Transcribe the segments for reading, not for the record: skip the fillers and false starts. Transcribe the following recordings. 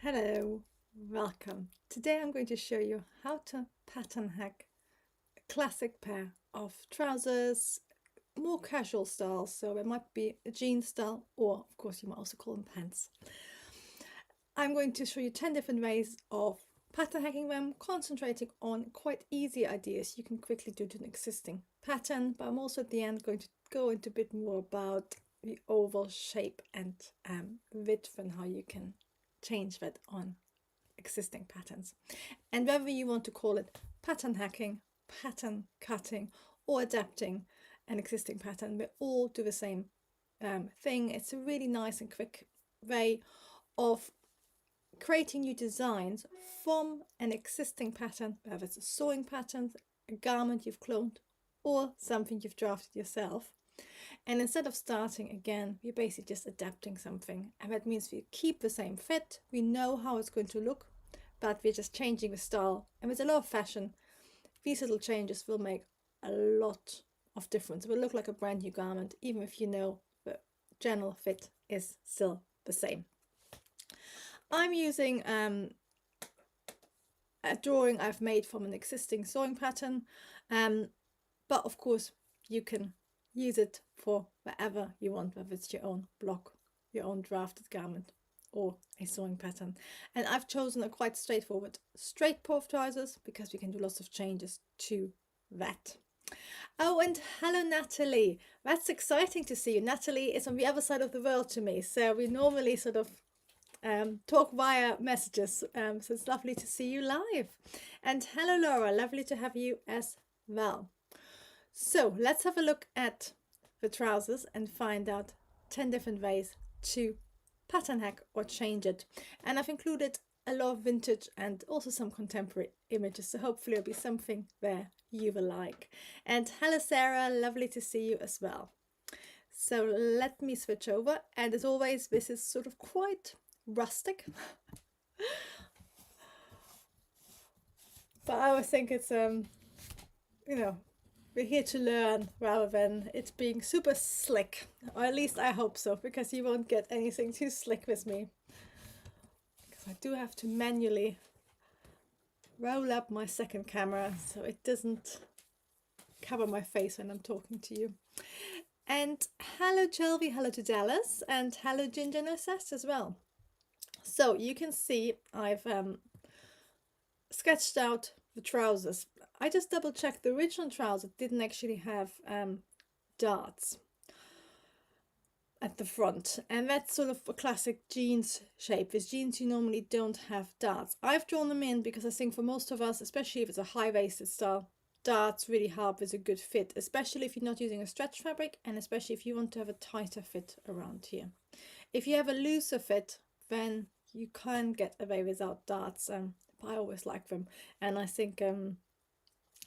Hello, welcome. Today I'm going to show you how to pattern hack a classic pair of trousers, more casual styles. So it might be a jean style, or of course you might also call them pants. I'm going to show you 10 different ways of pattern hacking them, concentrating on quite easy ideas you can quickly do to an existing pattern. But I'm also at the end going to go into a bit more about the overall shape and width and how you can change that on existing patterns. And whether you want to call it pattern hacking, pattern cutting, or adapting an existing pattern, we all do the same thing. It's a really nice and quick way of creating new designs from an existing pattern, whether it's a sewing pattern, a garment you've cloned, or something you've drafted yourself. And instead of starting again, we're basically just adapting something. And that means we keep the same fit, we know how it's going to look, but we're just changing the style. And with a lot of fashion, these little changes will make a lot of difference. It will look like a brand new garment, even if you know the general fit is still the same. I'm using a drawing I've made from an existing sewing pattern, but of course you can use it for whatever you want, whether it's your own block, your own drafted garment, or a sewing pattern. And I've chosen a quite straightforward straight pair of trousers because we can do lots of changes to that. Oh, and hello Natalie, that's exciting to see you. Natalie is on the other side of the world to me, so we normally sort of talk via messages, so it's lovely to see you live. And hello Laura, lovely to have you as well. So let's have a look at the trousers and find out 10 different ways to pattern hack or change it. And I've included a lot of vintage and also some contemporary images, so hopefully it'll be something there you will like. And hello Sarah, lovely to see you as well. So let me switch over, and as always this is sort of quite rustic but I always think it's we're here to learn rather than it being super slick, or at least I hope so, because you won't get anything too slick with me, because I do have to manually roll up my second camera so it doesn't cover my face when I'm talking to you. And hello Jelby, hello to Dallas, and hello Ginger Nocest as well. So you can see I've sketched out the trousers. I just double checked, the original trouser didn't actually have darts at the front, and that's sort of a classic jeans shape. With jeans you normally don't have darts. I've drawn them in because I think for most of us, especially if it's a high-waisted style, darts really help with a good fit, especially if you're not using a stretch fabric, and especially if you want to have a tighter fit around here. If you have a looser fit, then you can get away without darts, but I always like them. And I think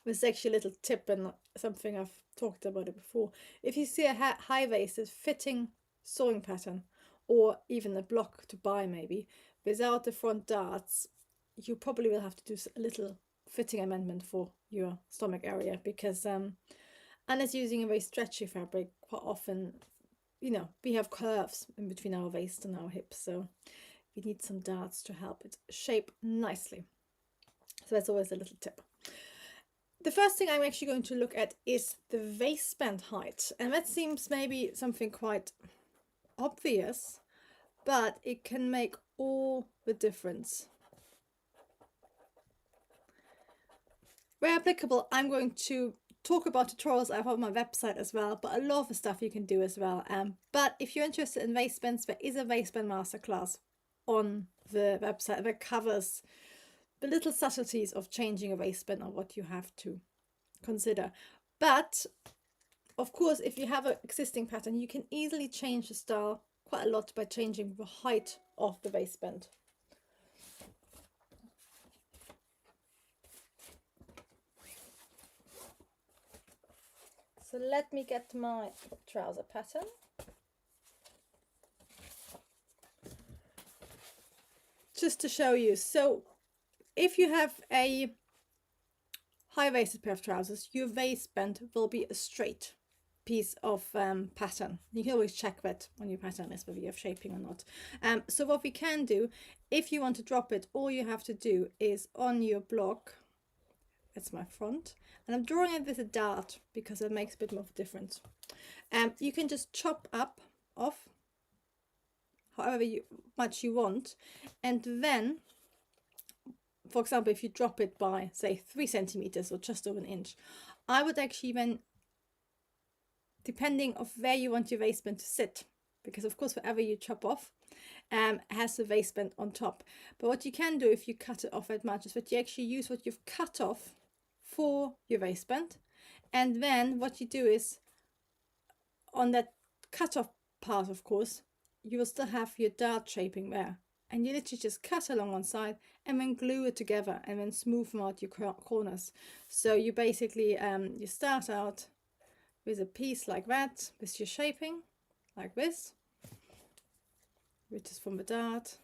there's actually a little tip, and something I've talked about it before. If you see a high-waisted fitting sewing pattern, or even a block to buy maybe, without the front darts, you probably will have to do a little fitting amendment for your stomach area, because unless using a very stretchy fabric, quite often, we have curves in between our waist and our hips, so we need some darts to help it shape nicely. So that's always a little tip. The first thing I'm actually going to look at is the waistband height, and that seems maybe something quite obvious, but it can make all the difference. Where applicable, I'm going to talk about tutorials I have on my website as well, but a lot of the stuff you can do as well. But if you're interested in waistbands, there is a waistband masterclass on the website that covers the little subtleties of changing a waistband and what you have to consider. But of course, if you have an existing pattern, you can easily change the style quite a lot by changing the height of the waistband. So let me get my trouser pattern. Just to show you, so if you have a high-waisted pair of trousers, your waistband will be straight. piece of pattern. You can always check that on your pattern list whether you have shaping or not. So what we can do, if you want to drop it, all you have to do is on your block, that's my front, and I'm drawing it with a dart because it makes a bit more of a difference. You can just chop up off however much you want, and then, for example, if you drop it by say 3 centimeters or just over an inch, I would actually then, depending of where you want your waistband to sit, because of course wherever you chop off has a waistband on top, but what you can do if you cut it off that much is that you actually use what you've cut off for your waistband, and then what you do is on that cut off part, of course, you will still have your dart shaping there, and you literally just cut along one side and then glue it together and then smooth them out your corners. So you basically you start out with a piece like that with your shaping like this, which is from the dart,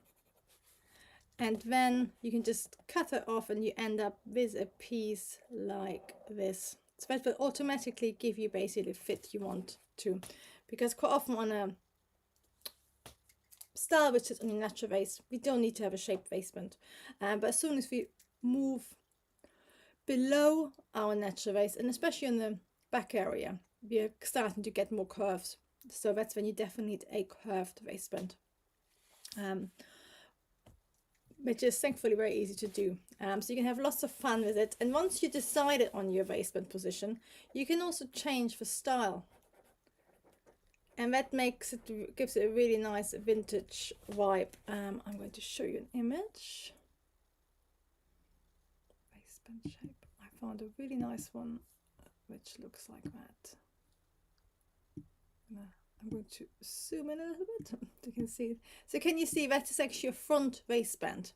and then you can just cut it off and you end up with a piece like this. So that will automatically give you basically the fit you want to, because quite often on a style which is on your natural waist, we don't need to have a shaped waistband, but as soon as we move below our natural waist, and especially in the back area, we're starting to get more curves, so that's when you definitely need a curved waistband, which is thankfully very easy to do. So you can have lots of fun with it, and once you decided on your waistband position, you can also change the style, and that makes it, gives it a really nice vintage vibe. I'm going to show you an image. Waistband shape. I found a really nice one which looks like that. I'm going to zoom in a little bit so you can see it. So can you see that is actually a front waistband,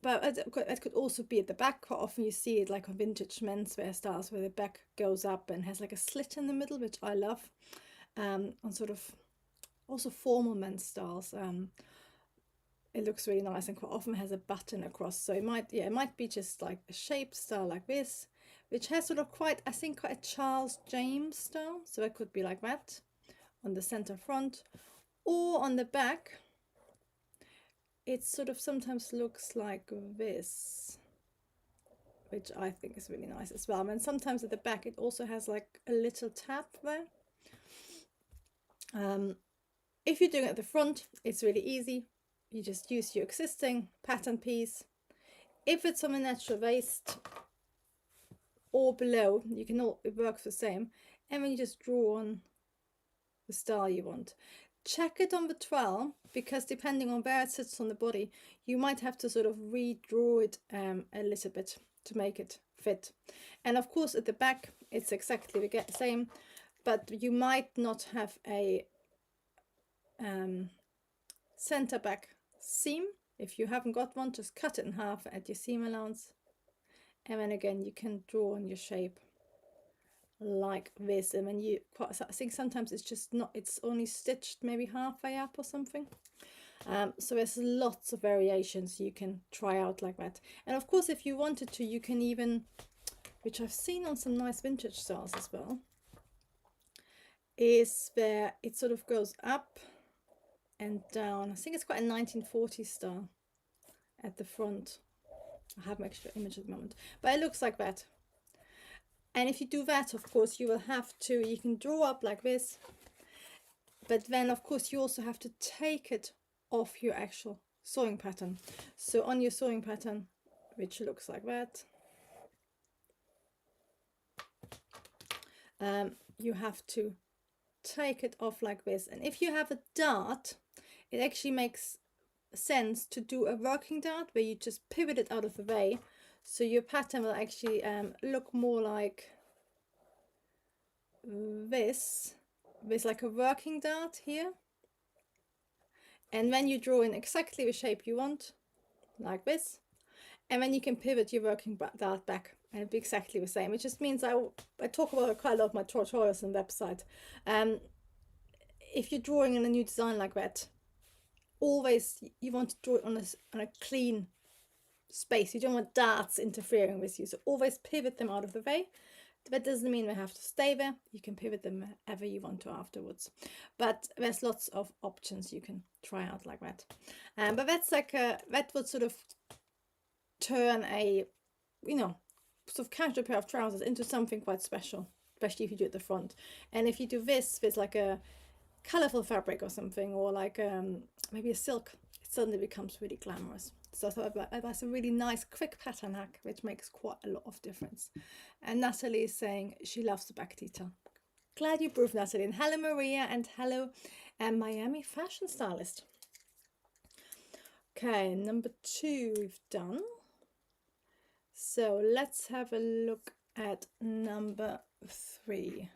but it could also be at the back. Quite often you see it like on vintage menswear styles where the back goes up and has like a slit in the middle, which I love. On sort of also formal men's styles, it looks really nice and quite often has a button across, so it might be just like a shaped style like this, which has sort of quite, I think, quite a Charles James style, so it could be like that on the center front, or on the back it sort of sometimes looks like this, which I think is really nice as well. And sometimes at the back it also has like a little tab there. If you're doing it at the front, it's really easy. You just use your existing pattern piece. If it's on a natural waist or below, you can all, it works the same, and then you just draw on the style you want. Check it on the trowel, because depending on where it sits on the body, you might have to sort of redraw it a little bit to make it fit. And of course at the back it's exactly the same, but you might not have a center back seam. If you haven't got one, just cut it in half at your seam allowance, and then again you can draw on your shape like this, and then you I think sometimes it's just not, it's only stitched maybe halfway up or something. So there's lots of variations you can try out like that. And of course if you wanted to, you can even, which I've seen on some nice vintage styles as well, is where it sort of goes up and down. I think it's quite a 1940s style at the front. I have an extra image at the moment, but it looks like that. And if you do that, of course, you will have to, you can draw up like this, but then of course you also have to take it off your actual sewing pattern. So on your sewing pattern, which looks like that, you have to take it off like this. And if you have a dart, it actually makes sense to do a working dart where you just pivot it out of the way, so your pattern will actually look more like this, with like a working dart here, and then you draw in exactly the shape you want like this, and then you can pivot your working dart back and it'll be exactly the same. It just means I talk about it quite a lot of my tutorials on the website. If you're drawing in a new design like that, always you want to draw it on a clean space. You don't want darts interfering with you, so always pivot them out of the way, That doesn't mean they have to stay there. You can pivot them wherever you want to afterwards. But there's lots of options you can try out like that. But that's like that would sort of turn a, sort of casual pair of trousers into something quite special, especially if you do it at the front. And if you do this with like a colorful fabric or something, or like maybe a silk, it suddenly becomes really glamorous. So I thought that's a really nice quick pattern hack, which makes quite a lot of difference. And Natalie is saying she loves the back detail. Glad you proved, Natalie. And hello Maria, and hello Miami fashion stylist. Okay, number 2 we've done. So let's have a look at number 3.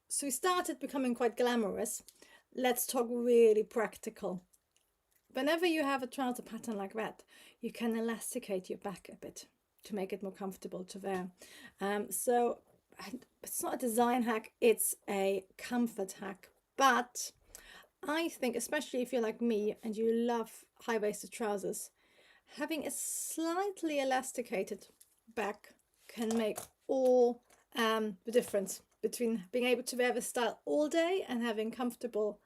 So we started becoming quite glamorous. Let's talk really practical. Whenever you have a trouser pattern like that, you can elasticate your back a bit to make it more comfortable to wear. So it's not a design hack, it's a comfort hack. But I think, especially if you're like me and you love high-waisted trousers, having a slightly elasticated back can make all the difference between being able to wear the style all day and having comfortable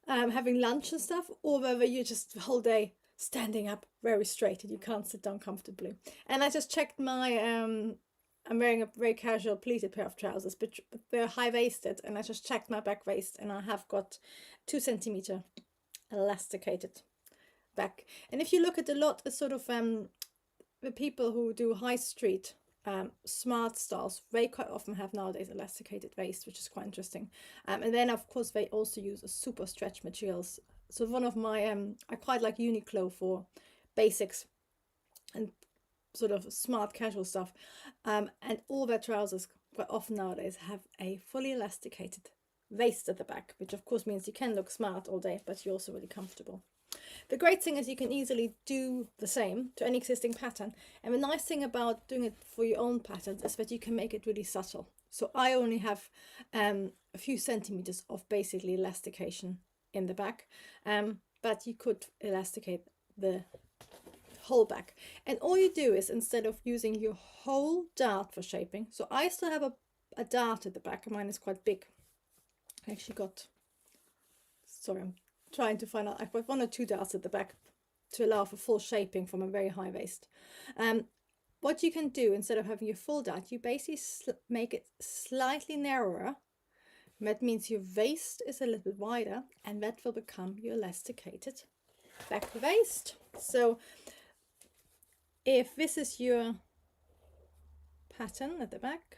having lunch and stuff, or whether you're just the whole day standing up very straight and you can't sit down comfortably. And I just checked my I'm wearing a very casual pleated pair of trousers, but they're high-waisted, and I just checked my back waist and I have got 2 centimeter elasticated back. And if you look at a lot of sort of the people who do high street smart styles, they quite often have nowadays elasticated waist, which is quite interesting. And then of course they also use a super stretch materials. So one of my I quite like Uniqlo for basics and sort of smart casual stuff, and all their trousers quite often nowadays have a fully elasticated waist at the back, which of course means you can look smart all day, but you're also really comfortable. The great thing is you can easily do the same to any existing pattern, and the nice thing about doing it for your own patterns is that you can make it really subtle. So I only have a few centimeters of basically elastication in the back, but you could elasticate the whole back. And all you do is, instead of using your whole dart for shaping, so I still have a dart at the back, and mine is quite big. I actually got, sorry, I'm trying to find out, I've got 1 or 2 darts at the back to allow for full shaping from a very high waist. What you can do, instead of having your full dart, you basically make it slightly narrower. That means your waist is a little bit wider, and that will become your elasticated back waist. So if this is your pattern at the back,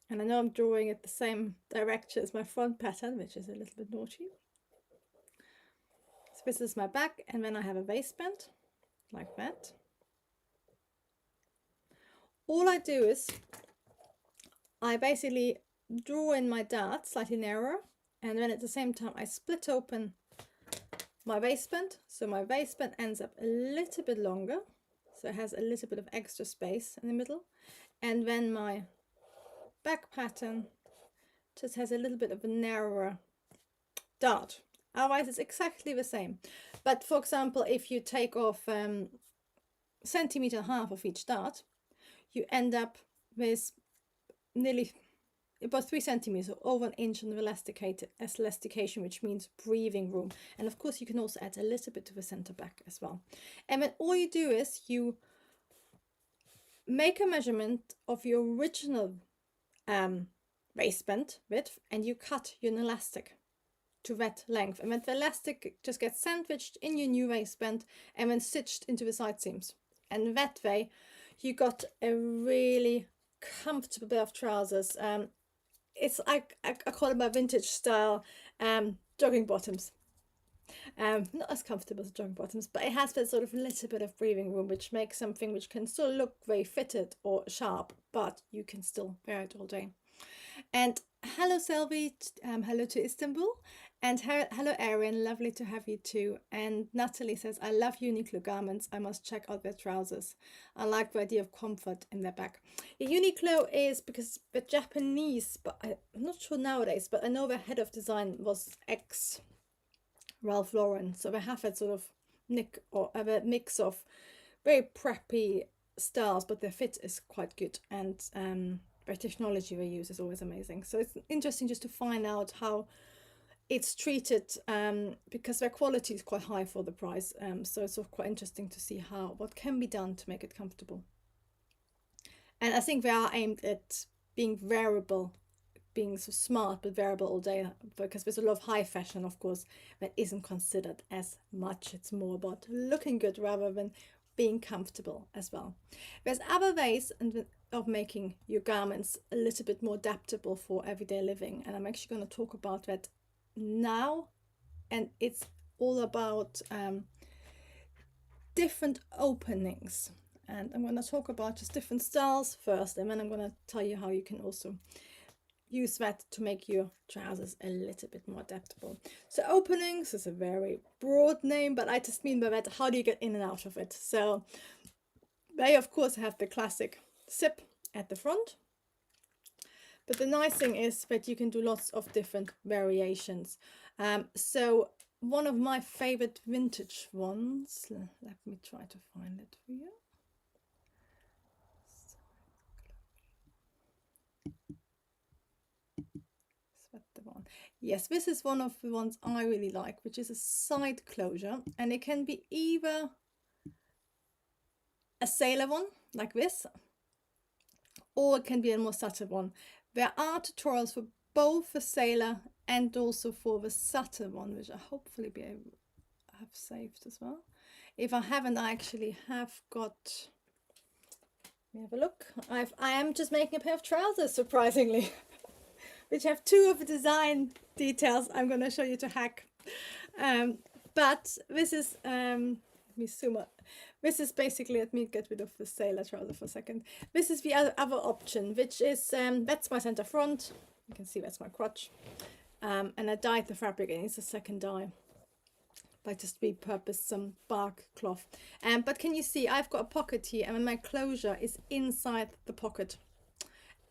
and I know I'm drawing it the same direction as my front pattern, which is a little bit naughty. So this is my back, and then I have a waistband like that. All I do is I basically draw in my dart slightly narrower, and then at the same time I split open my waistband, so my waistband ends up a little bit longer, so it has a little bit of extra space in the middle, and then my back pattern just has a little bit of a narrower dart. Otherwise it's exactly the same. But for example, if you take off centimeter and a half of each dart, you end up with nearly about 3 centimeters, or over 1 inch of elastication, which means breathing room. And of course you can also add a little bit to the center back as well. And then all you do is you make a measurement of your original waistband width, and you cut your elastic to that length, and then the elastic just gets sandwiched in your new waistband and then stitched into the side seams, and that way you got a really comfortable pair of trousers. It's I call it my vintage style jogging bottoms. Not as comfortable as jogging bottoms, but it has that sort of little bit of breathing room, which makes something which can still look very fitted or sharp, but you can still wear it all day. And hello Selvi, hello to Istanbul, and hello Erin, lovely to have you too. And Natalie says, I love Uniqlo garments, I must check out their trousers. I like the idea of comfort in their back. Uniqlo is because the Japanese, but I'm not sure nowadays, but I know the head of design was ex Ralph Lauren, so they have that sort of nick or a mix of very preppy styles, but their fit is quite good, and their technology they use is always amazing. So it's interesting just to find out how it's treated, because their quality is quite high for the price. So it's sort of quite interesting to see what can be done to make it comfortable. And I think they are aimed at being wearable, being so smart but wearable all day, because there's a lot of high fashion, of course, that isn't considered as much. It's more about looking good rather than being comfortable as well. There's other ways of making your garments a little bit more adaptable for everyday living, and I'm actually going to talk about that now. And it's all about different openings, and I'm going to talk about just different styles first, and then I'm going to tell you how you can also use that to make your trousers a little bit more adaptable. So openings is a very broad name, but I just mean by that, how do you get in and out of it? So they of course have the classic zip at the front, but the nice thing is that you can do lots of different variations. So one of my favorite vintage ones, let me try to find it for you. Yes, this is one of the ones I really like, which is a side closure, and it can be either a sailor one like this, or it can be a more subtle one. There are tutorials for both the sailor and also for the subtle one, which I hopefully be able to have saved as well. If I haven't, I actually have got. Let me have a look. I am just making a pair of trousers, surprisingly, which have two of the design details I'm going to show you to hack. But this is, let me zoom up. This is basically, let me get rid of the sailor trouser for a second. This is the other option, which is, that's my center front. You can see that's my crotch. And I dyed the fabric, and it's a second dye. I just repurposed some bark cloth. But can you see, I've got a pocket here, and my closure is inside the pocket.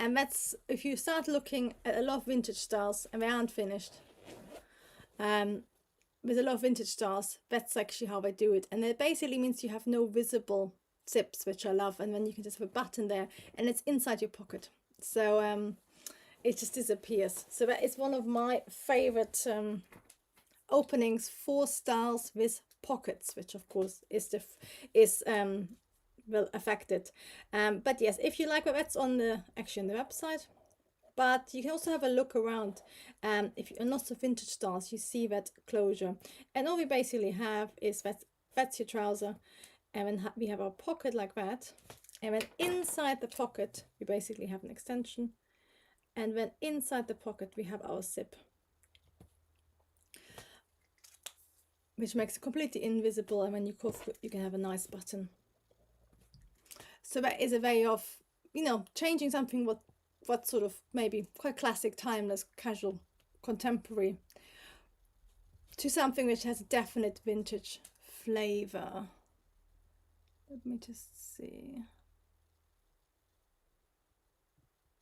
And that's, if you start looking at a lot of vintage styles, and they aren't finished, with a lot of vintage styles, that's actually how they do it. And it basically means you have no visible zips, which I love, and then you can just have a button there, and it's inside your pocket. So it just disappears. So that is one of my favorite openings for styles with pockets, which of course is well affected. But yes, if you like, that's on the website. But you can also have a look around. If you're not so vintage styles, you see that closure, and all we basically have is that's your trouser, and then we have our pocket like that, and then inside the pocket we basically have an extension, and then inside the pocket we have our zip, which makes it completely invisible, and when you cuff, you can have a nice button. So that is a way of, changing something what sort of maybe quite classic, timeless, casual, contemporary, to something which has a definite vintage flavor. Let me just see.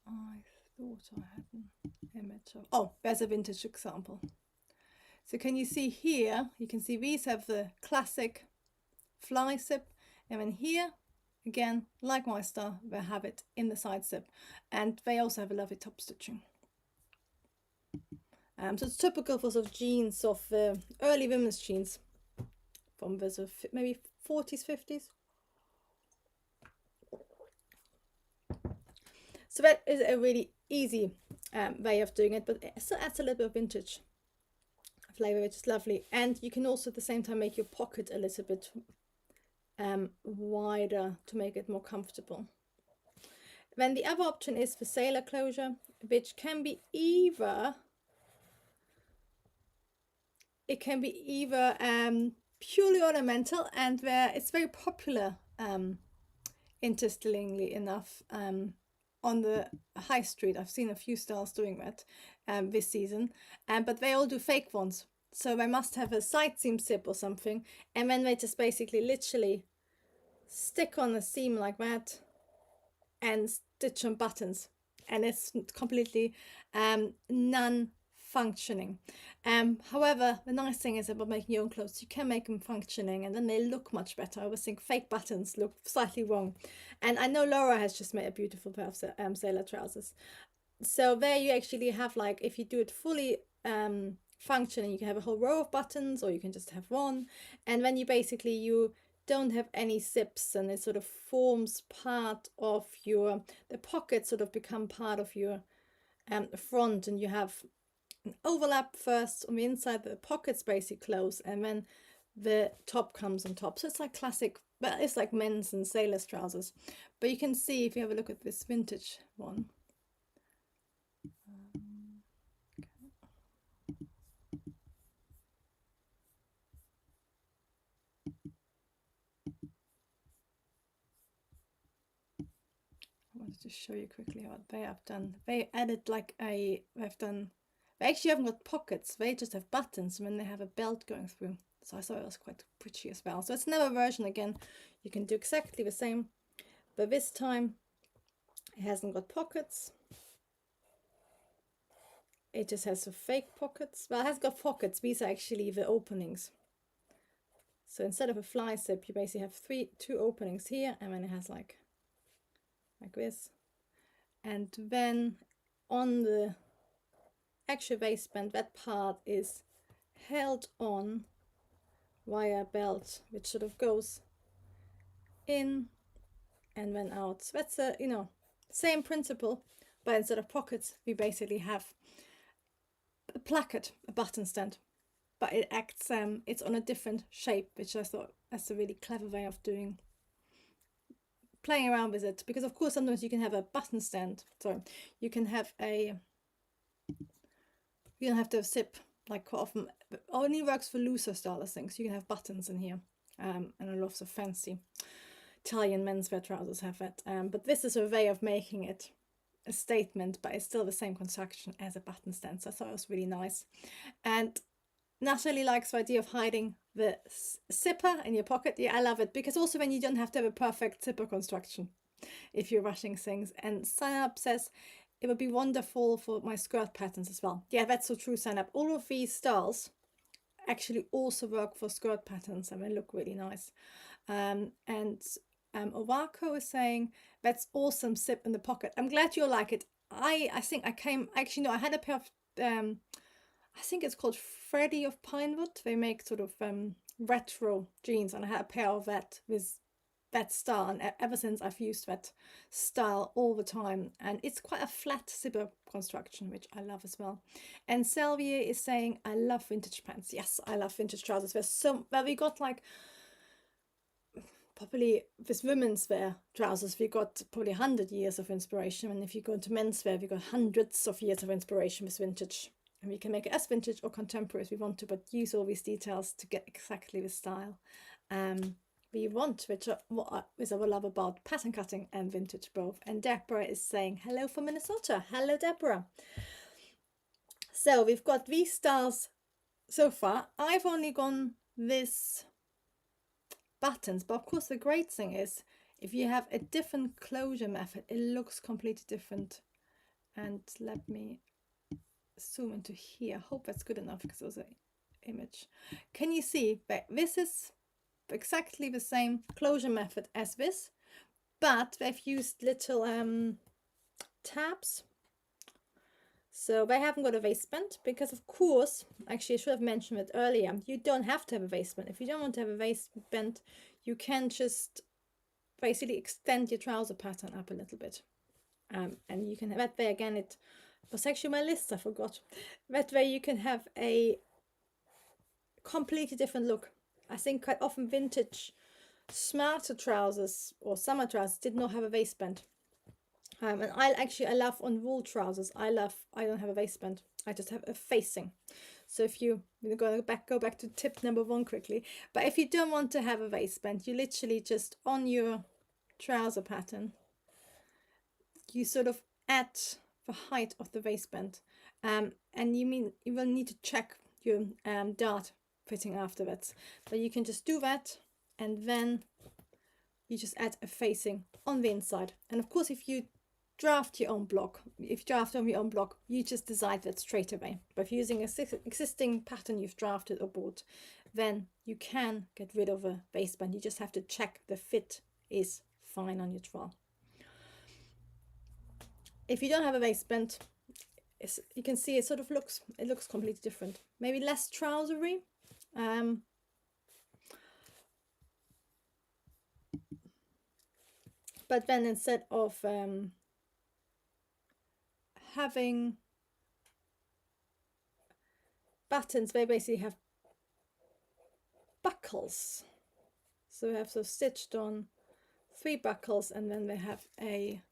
I thought I had an image of, oh, there's a vintage example. So can you see here, you can see these have the classic fly zip, and then here, again, like my style, they have it in the side zip, and they also have a lovely top stitching. So it's typical for sort of jeans, of early women's jeans from the sort of maybe 40s, 50s. So that is a really easy way of doing it, but it still adds a little bit of vintage flavor, which is lovely. And you can also at the same time make your pocket a little bit wider to make it more comfortable. Then the other option is the sailor closure, which can be either purely ornamental, and where it's very popular, interestingly enough, on the high street. I've seen a few styles doing that this season, but they all do fake ones. So they must have a side seam zip or something, and then they just basically literally stick on a seam like that and stitch on buttons, and it's completely non functioning. However, the nice thing is about making your own clothes, you can make them functioning and then they look much better. I always think fake buttons look slightly wrong. And I know Laura has just made a beautiful pair of sailor trousers. So there you actually have, like, if you do it fully functioning, you can have a whole row of buttons or you can just have one. And then you don't have any zips and it sort of forms part of the pockets sort of become part of your front, and you have an overlap first on the inside, the pockets basically close, and then the top comes on top. So it's like classic, but it's like men's and sailors trousers. But you can see if you have a look at this vintage one. I wanted to show you quickly what they have done. They added like they actually haven't got pockets, they just have buttons and then they have a belt going through. So I thought it was quite pretty as well. So it's another version again. You can do exactly the same, but this time it hasn't got pockets. It just has the fake pockets. Well, it has got pockets. These are actually the openings. So instead of a fly zip, you basically have two openings here, and then it has like this. And then on the actual waistband, that part is held on via a belt, which sort of goes in and then out. So that's a, same principle, but instead of pockets, we basically have a placket, a button stand, but it acts, it's on a different shape, which I thought that's a really clever way of playing around with it. Because of course sometimes you can have a button stand, you can have you don't have to zip, like quite often. It only works for looser style of things. You can have buttons in here, and a lot of fancy Italian menswear trousers have that, but this is a way of making it a statement, but it's still the same construction as a button stand. So I thought it was really nice. And Natalie likes the idea of hiding the zipper in your pocket. Yeah, I love it, because also when you don't have to have a perfect zipper construction if you're rushing things. And Sign Up says it would be wonderful for my skirt patterns as well. Yeah, that's so true, Sign Up. All of these styles actually also work for skirt patterns and they look really nice. Owako is saying that's awesome, zip in the pocket. I'm glad you like it. I think I had a pair of I think it's called Freddy of Pinewood. They make sort of retro jeans, and I had a pair of that with that style, and ever since I've used that style all the time, and it's quite a flat zipper construction, which I love as well. And Selvier is saying I love vintage pants. Yes, I love vintage trousers. We got like probably with women's wear trousers, we got probably 100 years of inspiration, and if you go into menswear, we got hundreds of years of inspiration with vintage. And we can make it as vintage or contemporary as we want to, but use all these details to get exactly the style we want, which is what I love about pattern cutting and vintage both. And Deborah is saying hello from Minnesota. Hello, Deborah. So we've got these styles so far. I've only gone this buttons, but of course the great thing is if you have a different closure method, it looks completely different. And let me zoom into here. Hope that's good enough because it was an image. Can you see that this is exactly the same closure method as this, but they've used little tabs. So they haven't got a waistband because, of course, actually I should have mentioned it earlier, you don't have to have a waistband. If you don't want to have a waistband, you can just basically extend your trouser pattern up a little bit. And you can have that way again. It was actually my list, I forgot. That way you can have a completely different look. I think quite often vintage smarter trousers or summer trousers did not have a waistband. And I love on wool trousers, I don't have a waistband, I just have a facing. So if you go back to tip number 1 quickly, but if you don't want to have a waistband, you literally just on your trouser pattern, you sort of add the height of the waistband, and you will need to check your dart fitting afterwards, but you can just do that, and then you just add a facing on the inside. And of course, if you draft your own block. If you draft on your own block, you just decide that straight away. But if you're using an existing pattern you've drafted or bought, then you can get rid of a waistband. You just have to check the fit is fine on your trowel. If you don't have a waistband, you can see it sort of looks completely different. Maybe less trousery. But then instead of having buttons, they basically have buckles. So we have so stitched on 3 buckles, and then they have a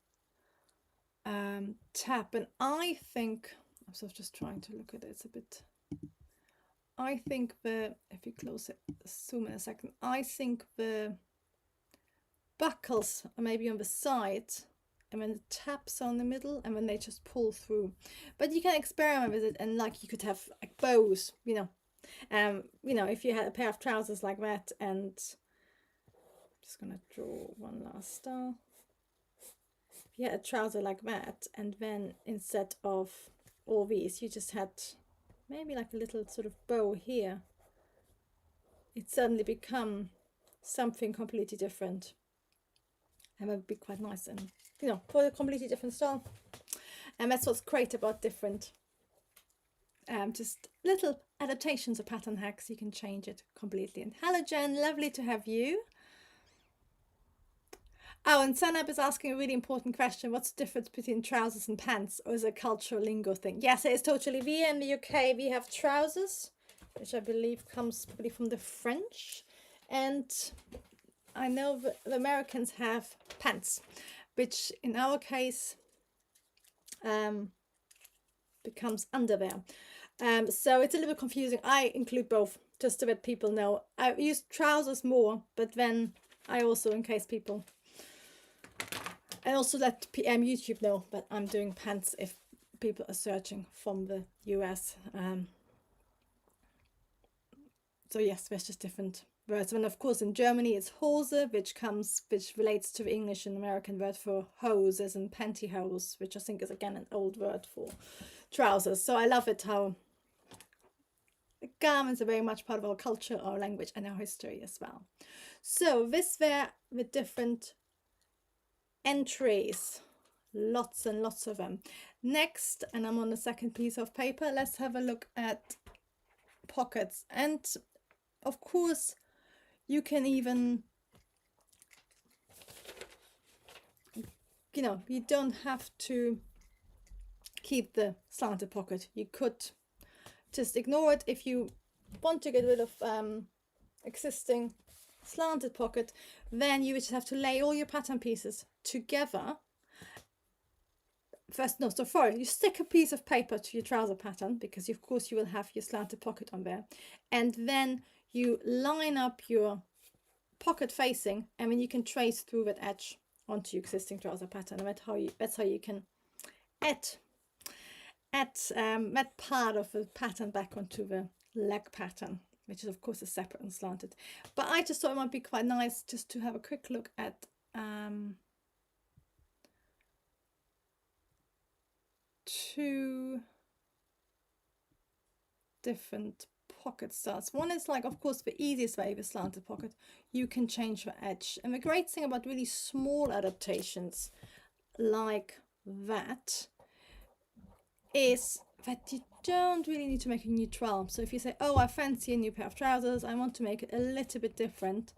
tab. And I think, I'm sort of just trying to look at it, it's a bit, I think if you close it, zoom in a second, I think the buckles are maybe on the side, and then the tabs are in the middle, and then they just pull through. But you can experiment with it, and like you could have like bows, you know, if you had a pair of trousers like that, and I'm just gonna draw one last star. If you had a trouser like that, and then instead of all these, you just had maybe like a little sort of bow here, it suddenly become something completely different. And that would be quite nice, and you know, for a completely different style. And that's what's great about different just little adaptations of pattern hacks. You can change it completely. And hello Jen, lovely to have you. Oh, and Sanab is asking a really important question. What's the difference between trousers and pants, or is it a cultural lingo thing? Yes, it is totally. We in the UK, we have trousers, which I believe comes probably from the French, and I know the Americans have pants, which in our case becomes underwear. So it's a little bit confusing. I include both just to let people know. I use trousers more, but then I also, in case people, and also let YouTube know that I'm doing pants if people are searching from the US. So yes, there's just different words. And of course in Germany it's Hose, which relates to the English and American word for hoses, and pantyhose, which I think is again an old word for trousers. So I love it how garments are very much part of our culture, our language, and our history as well. So this were the different entries, lots and lots of them. Next, and I'm on the second piece of paper, let's have a look at pockets. And of course you can even, you know, you don't have to keep the slanted pocket. You could just ignore it. If you want to get rid of existing slanted pocket, then you just have to lay all your pattern pieces together. First, no, so sorry, you stick a piece of paper to your trouser pattern, because of course you will have your slanted pocket on there, and then you line up your pocket facing, and then you can trace through that edge onto your existing trouser pattern. And that's how you can add that part of the pattern back onto the leg pattern, which is of course a separate and slanted. But I just thought it might be quite nice just to have a quick look at two different pocket styles. One is like, of course, the easiest way with slanted pocket. You can change the edge, and the great thing about really small adaptations like that is that you don't really need to make a new trowel. So if you say, oh, I fancy a new pair of trousers, I want to make it a little bit different,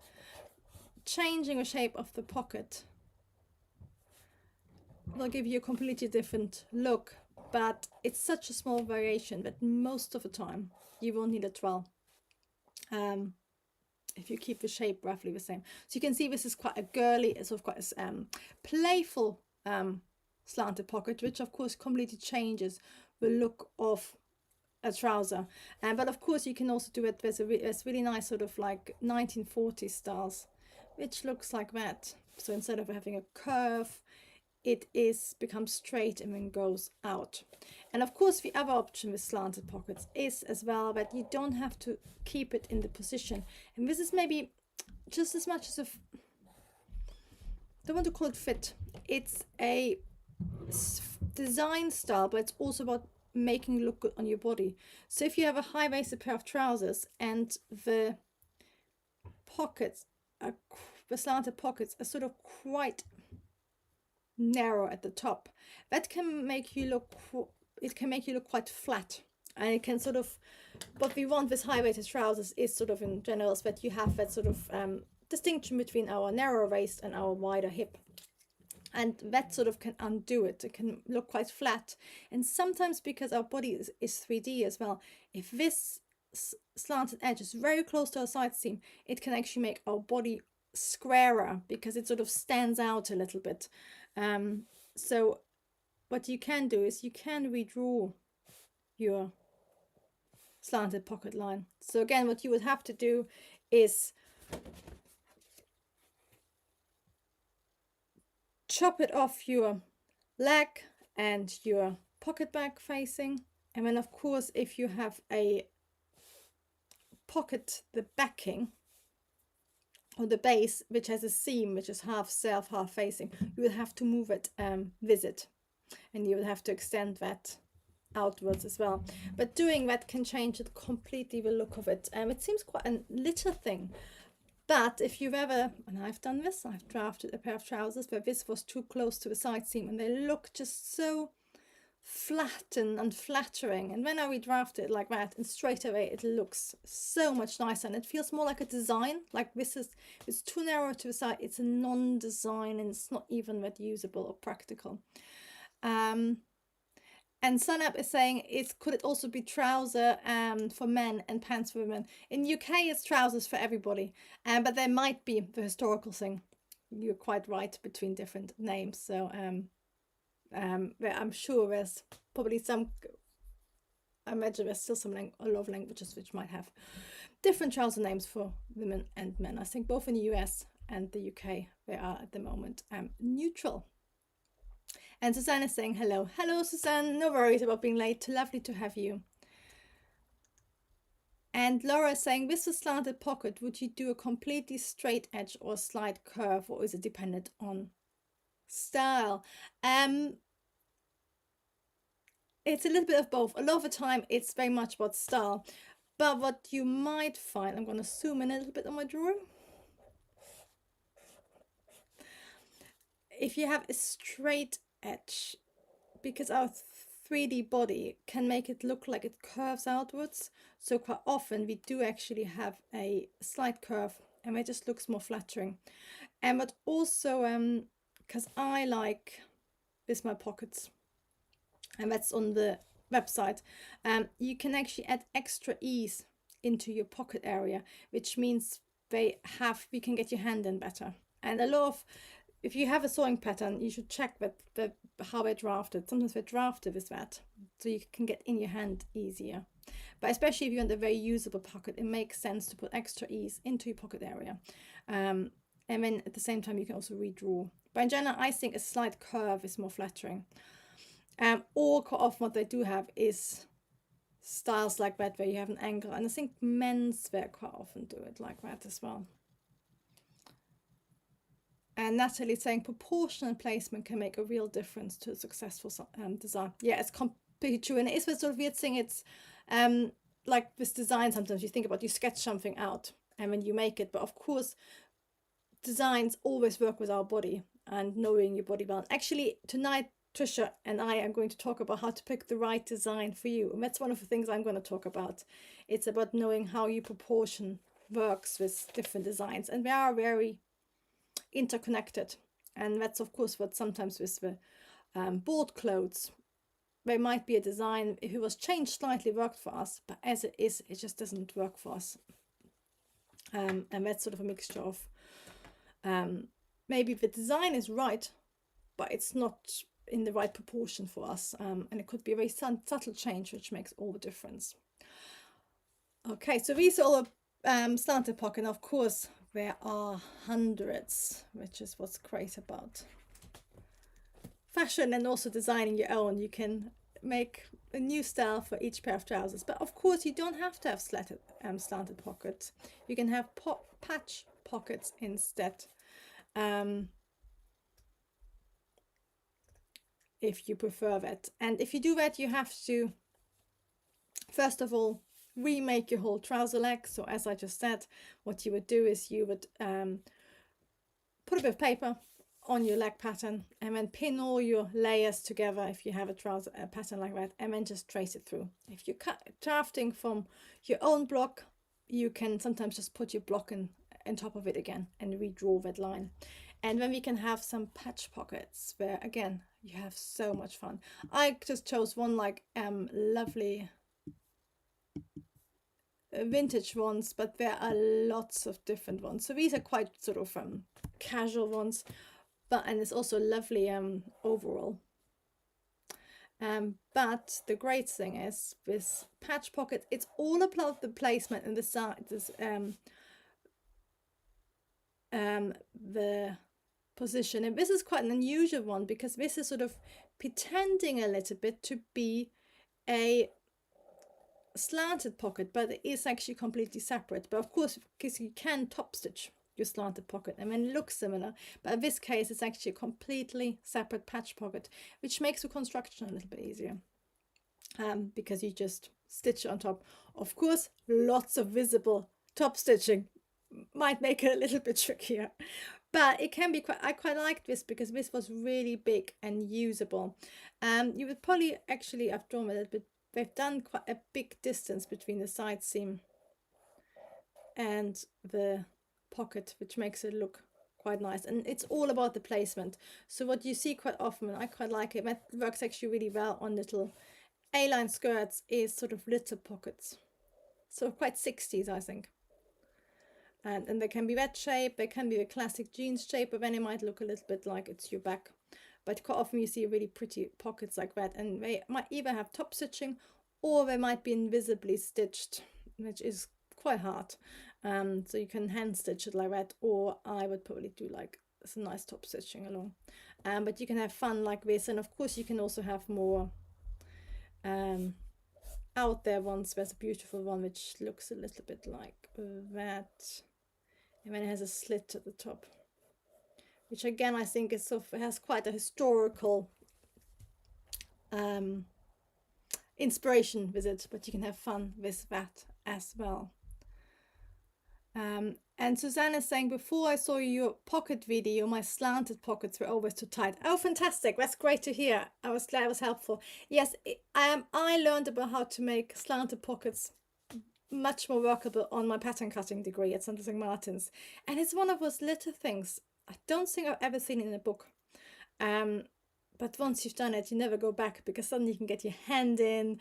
changing the shape of the pocket will give you a completely different look. But it's such a small variation that most of the time you won't need a trowel if you keep the shape roughly the same. So you can see this is quite a girly, sort of quite a playful slanted pocket, which of course completely changes the look of a trouser. But of course you can also do it, there's really nice sort of like 1940s styles, which looks like that. So instead of having a curve, it becomes straight and then goes out. And of course the other option with slanted pockets is as well that you don't have to keep it in the position. And this is maybe just as much as I don't want to call it fit, it's a design style, but it's also about making it look good on your body. So if you have a high-waisted pair of trousers and the pockets are, the slanted pockets are sort of quite narrow at the top, that can make you look, it can make you look quite flat. And it can sort of, what we want with high-waisted trousers is sort of in general is that you have that sort of distinction between our narrow waist and our wider hip. And that sort of can undo it. It can look quite flat. And sometimes because our body is 3D as well, if this slanted edge is very close to our side seam, it can actually make our body squarer because it sort of stands out a little bit. So what you can do is you can redraw your slanted pocket line. So again, what you would have to do is chop it off your leg and your pocket back facing. And then of course, if you have a pocket, the backing or the base, which has a seam, which is half self, half facing, you would have to move it with it. And you would have to extend that outwards as well. But doing that can change it completely, the look of it. It seems quite a little thing. But if you've ever, and I've done this, I've drafted a pair of trousers where this was too close to the side seam and they look just so flat and unflattering. And when I redraft it like that, and straight away it looks so much nicer and it feels more like a design. Like this is, it's too narrow to the side, it's a non-design and it's not even that usable or practical. And Sunap is saying, could it also be trouser for men and pants for women? In UK, it's trousers for everybody, but there might be the historical thing. You're quite right between different names. So I'm sure there's probably some, I imagine there's still a lot of languages which might have different trouser names for women and men. I think both in the US and the UK, they are at the moment neutral. And Suzanne is saying hello. Hello, Suzanne. No worries about being late. Lovely to have you. And Laura is saying, with the slanted pocket, would you do a completely straight edge or slight curve, or is it dependent on style? It's a little bit of both. A lot of the time, it's very much about style. But what you might find, I'm going to zoom in a little bit on my drawing. If you have a straight edge, because our 3D body can make it look like it curves outwards, so quite often we do actually have a slight curve and it just looks more flattering. And but also because I like with my pockets, and that's on the website, you can actually add extra ease into your pocket area, which means we can get your hand in better. And a lot of, if you have a sewing pattern, you should check that how they're drafted. Sometimes they're drafted with that, so you can get in your hand easier. But especially if you want a very usable pocket, it makes sense to put extra ease into your pocket area. And then at the same time, you can also redraw. But in general, I think a slight curve is more flattering. Or quite often what they do have is styles like that where you have an angle. And I think menswear quite often do it like that as well. And Natalie saying proportional placement can make a real difference to a successful design. Yeah, it's completely true. And it is a sort of weird thing. It's like this design, sometimes you think about, you sketch something out and when you make it. But of course, designs always work with our body and knowing your body balance. Actually, tonight, Trisha and I are going to talk about how to pick the right design for you. And that's one of the things I'm going to talk about. It's about knowing how your proportion works with different designs. And they are very interconnected, and that's of course what sometimes with the board clothes, there might be a design, if it was changed slightly, worked for us, but as it is, it just doesn't work for us. And that's sort of a mixture of maybe the design is right, but it's not in the right proportion for us, and it could be a very subtle change which makes all the difference. Okay, so these are all slanted pocket, and of course there are hundreds, which is what's great about fashion and also designing your own. You can make a new style for each pair of trousers, but of course you don't have to have slanted pockets. You can have patch pockets instead. if you prefer that. And if you do that, you have to, first of all, remake your whole trouser leg. So as I just said, what you would do is you would put a bit of paper on your leg pattern and then pin all your layers together if you have a trouser pattern like that, and then just trace it through. If you're drafting from your own block, you can sometimes just put your block in on top of it again and redraw that line. And then we can have some patch pockets where again you have so much fun. I just chose one like lovely vintage ones, but there are lots of different ones. So these are quite sort of casual ones, but and it's also lovely overall. But the great thing is with patch pockets, it's all about the placement and the sides, the position. And this is quite an unusual one because this is sort of pretending a little bit to be a slanted pocket, but it is actually completely separate. But of course, because you can top stitch your slanted pocket and then it looks similar, but in this case it's actually a completely separate patch pocket, which makes the construction a little bit easier, because you just stitch on top. Of course, lots of visible top stitching might make it a little bit trickier, but it can be I quite like this because this was really big and usable. You would probably actually, I've drawn a little bit, they've done quite a big distance between the side seam and the pocket, which makes it look quite nice. And it's all about the placement. So what you see quite often, and I quite like it, that works actually really well on little A-line skirts, is sort of little pockets. So quite 60s, I think. And they can be that shape, they can be the classic jeans shape, but then it might look a little bit like it's your back. But quite often you see really pretty pockets like that, and they might either have top stitching or they might be invisibly stitched, which is quite hard. So you can hand stitch it like that, or I would probably do like some nice top stitching along. But you can have fun like this, and of course you can also have more out there ones. There's a beautiful one which looks a little bit like that, and then it has a slit at the top, which again I think is sort of, has quite a historical inspiration with it, but you can have fun with that as well. And Suzanne is saying, before I saw your pocket video, my slanted pockets were always too tight. Oh, fantastic. That's great to hear. I was glad it was helpful. Yes, I learned about how to make slanted pockets much more workable on my pattern cutting degree at St. Martin's. And it's one of those little things I don't think I've ever seen in a book. But once you've done it, you never go back, because suddenly you can get your hand in,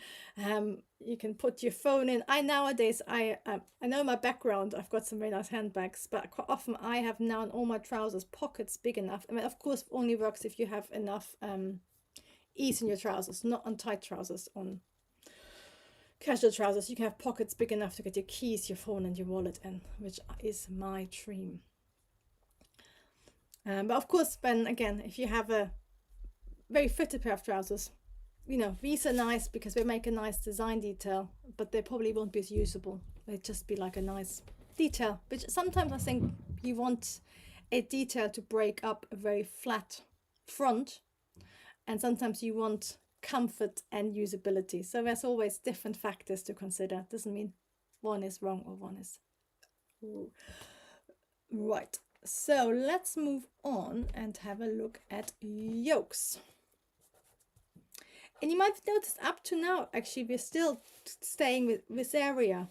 you can put your phone in. Nowadays, I know my background, I've got some very nice handbags, but quite often I have now in all my trousers pockets big enough. I mean, of course, it only works if you have enough ease in your trousers, not on tight trousers. On casual trousers, you can have pockets big enough to get your keys, your phone and your wallet in, which is my dream. But of course, then again, if you have a very fitted pair of trousers, you know, these are nice because they make a nice design detail, but they probably won't be as usable. They'd just be like a nice detail, which sometimes I think you want a detail to break up a very flat front, and sometimes you want comfort and usability. So there's always different factors to consider. Doesn't mean one is wrong or one is right. So let's move on and have a look at yokes. And you might have noticed up to now, actually, we're still staying with this area.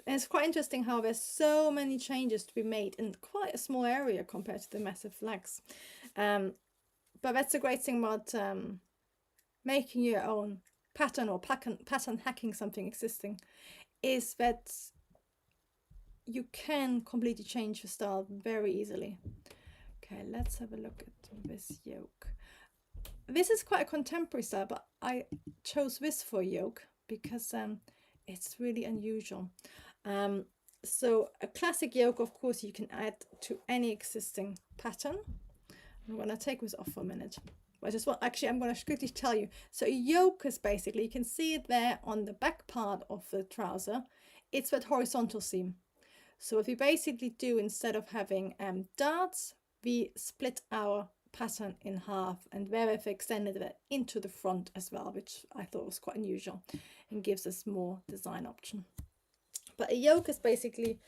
And it's quite interesting how there's so many changes to be made in quite a small area compared to the massive flags. But that's a great thing about making your own pattern or pattern hacking something existing, is that you can completely change the style very easily. Okay, let's have a look at this yoke. This is quite a contemporary style, but I chose this for yoke because it's really unusual. So a classic yoke, of course, you can add to any existing pattern. I'm going to take this off for a minute. I just want, actually, I'm going to quickly tell you. So a yoke is basically, you can see it there on the back part of the trouser. It's that horizontal seam. So what we basically do, instead of having darts, we split our pattern in half, and where I've extended it into the front as well, which I thought was quite unusual and gives us more design option. But a yoke is basically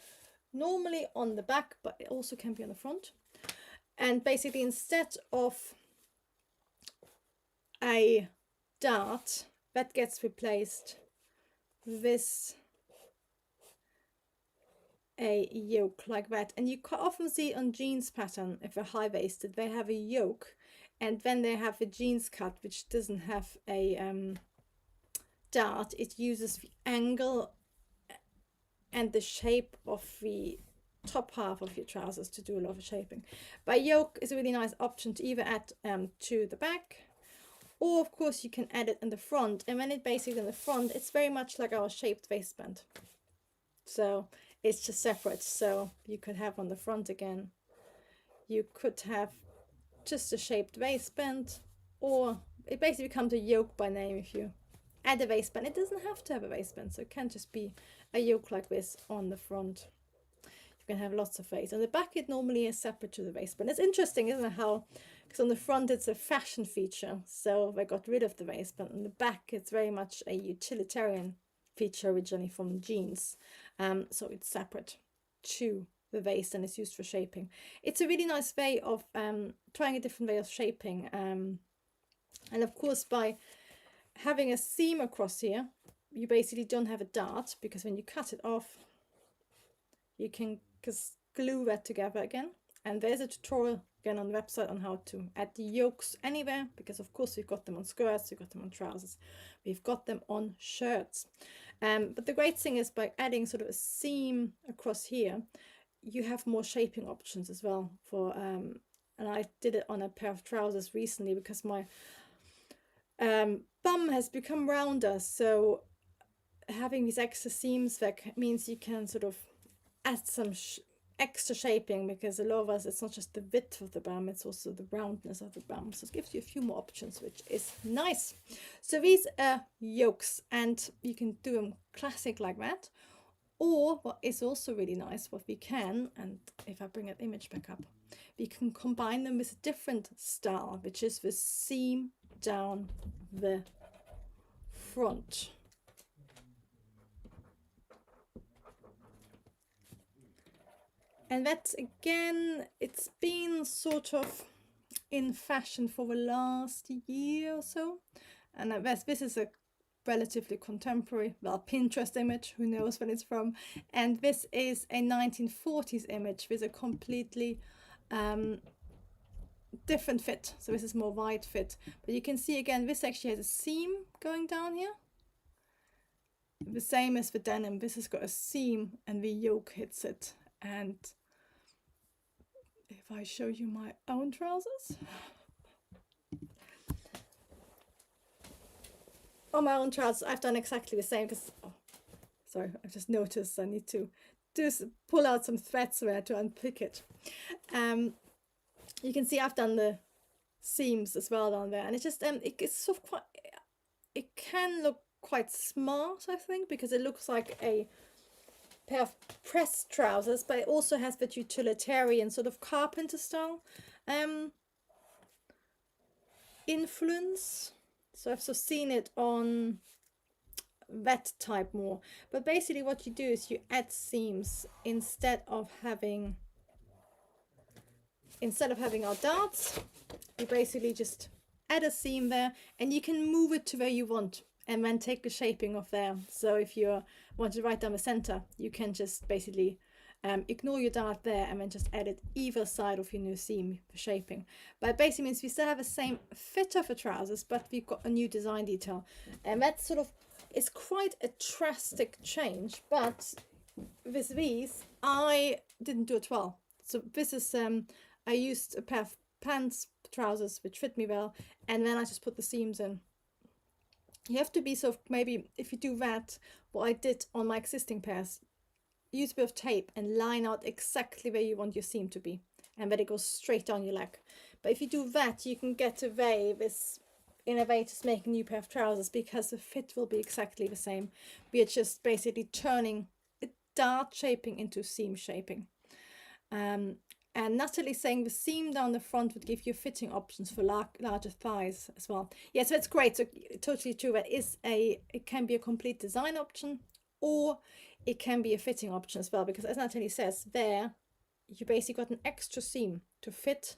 normally on the back, but it also can be on the front. And basically, instead of a dart, that gets replaced with a yoke like that. And you quite often see on jeans pattern, if they're high-waisted, they have a yoke, and then they have a jeans cut which doesn't have a dart. It uses the angle and the shape of the top half of your trousers to do a lot of shaping. But yoke is a really nice option to either add to the back, or of course you can add it in the front. And when it basically in the front, it's very much like our shaped waistband, so it's just separate. So you could have on the front again, you could have just a shaped waistband, or it basically becomes a yoke by name if you add a waistband. It doesn't have to have a waistband, so it can just be a yoke like this on the front. You can have lots of ways. On the back it normally is separate to the waistband. It's interesting, isn't it, how, because on the front it's a fashion feature, so they got rid of the waistband. On the back it's very much a utilitarian feature originally from jeans, so it's separate to the waist and it's used for shaping. It's a really nice way of trying a different way of shaping, and of course by having a seam across here, you basically don't have a dart, because when you cut it off you can just glue that together again. And there's a tutorial again on the website on how to add the yokes anywhere, because of course we've got them on skirts, we've got them on trousers, we've got them on shirts. But the great thing is, by adding sort of a seam across here, you have more shaping options as well. For and I did it on a pair of trousers recently, because my bum has become rounder, so having these extra seams that means you can sort of add some extra shaping, because a lot of us, it's not just the width of the bum, it's also the roundness of the bum, so it gives you a few more options, which is nice. So these are yokes, and you can do them classic like that, or what is also really nice, what we can, and if I bring that image back up, we can combine them with a different style, which is the seam down the front. And that's, again, it's been sort of in fashion for the last year or so. And this is a relatively contemporary, well, Pinterest image, who knows when it's from. And this is a 1940s image with a completely different fit. So this is more wide fit. But you can see, again, this actually has a seam going down here. The same as the denim. This has got a seam and the yoke hits it. And if I show you my own trousers, on my own trousers, I've done exactly the same, because, oh, sorry, I've just noticed I need to pull out some threads there to unpick it. You can see I've done the seams as well down there, and it's just it's sort of quite, it can look quite smart, I think, because it looks like a pair of pressed trousers, but it also has that utilitarian sort of carpenter style influence. So I've sort of seen it on that type more. But basically what you do is you add seams instead of having our darts. You basically just add a seam there, and you can move it to where you want and then take the shaping off there. So if you want to write down the center, you can just basically ignore your dart there and then just add it either side of your new seam for shaping. But it basically means we still have the same fit of the trousers, but we've got a new design detail, and that sort of is quite a drastic change. But with these, I didn't do it well. So this is I used a pair of pants, trousers, which fit me well, and then I just put the seams in. You have to be sort of, maybe if you do that, what I did on my existing pairs, use a bit of tape and line out exactly where you want your seam to be, and then it goes straight down your leg. But if you do that, you can get away with, in a way, just making a new pair of trousers, because the fit will be exactly the same. We are just basically turning a dart shaping into seam shaping. And Natalie saying the seam down the front would give you fitting options for larger thighs as well. Yeah, so that's great. So totally true. It can be a complete design option, or it can be a fitting option as well. Because as Natalie says, there you basically got an extra seam to fit.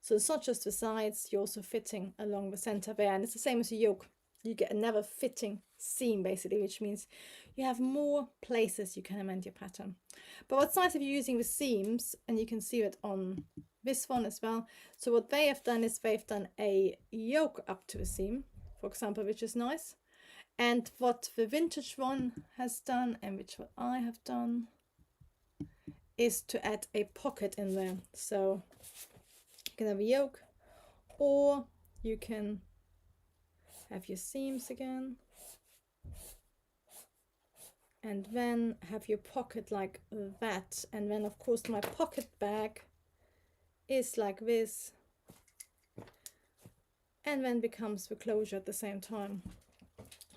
So it's not just the sides, you're also fitting along the center there. And it's the same as a yoke. You get another fitting seam basically, which means you have more places you can amend your pattern. But what's nice if you're using the seams, and you can see it on this one as well. So what they have done is they've done a yoke up to a seam, for example, which is nice. And what the vintage one has done, and which what I have done, is to add a pocket in there. So you can have a yoke, or you can have your seams again, and then have your pocket like that. And then of course my pocket bag is like this, and then becomes the closure at the same time.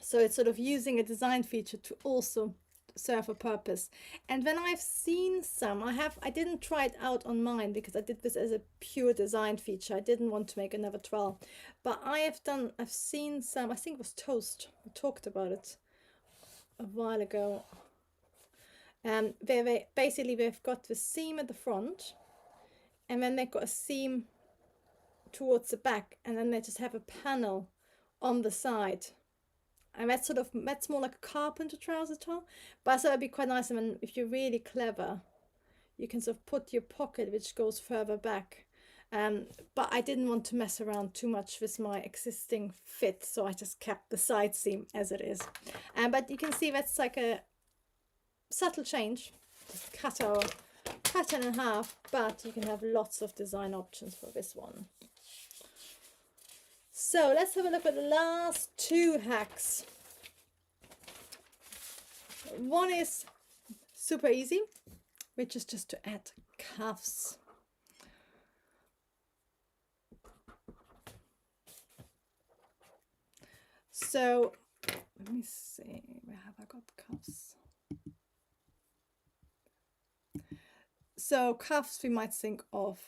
So it's sort of using a design feature to also serve a purpose. And when I've seen some, I didn't try it out on mine because I did this as a pure design feature. I didn't want to make another trowel, but I've seen some, I think it was Toast, we talked about it a while ago. They've got the seam at the front, and then they've got a seam towards the back, and then they just have a panel on the side. And that's more like a carpenter trouser top. But I thought it'd be quite nice. I mean, if you're really clever, you can sort of put your pocket, which goes further back. But I didn't want to mess around too much with my existing fit, so I just kept the side seam as it is. But you can see that's like a subtle change. Just cut our pattern in half, but you can have lots of design options for this one. So let's have a look at the last two hacks. One is super easy, which is just to add cuffs. So let me see, where have I got cuffs? So cuffs, we might think of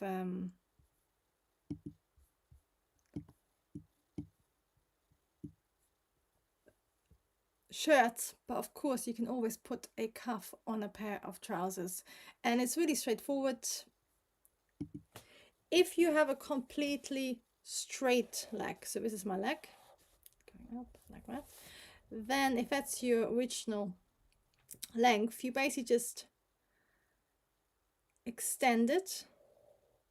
shirts, but of course you can always put a cuff on a pair of trousers, and it's really straightforward. If you have a completely straight leg, so this is my leg going up like that, then if that's your original length, you basically just extend it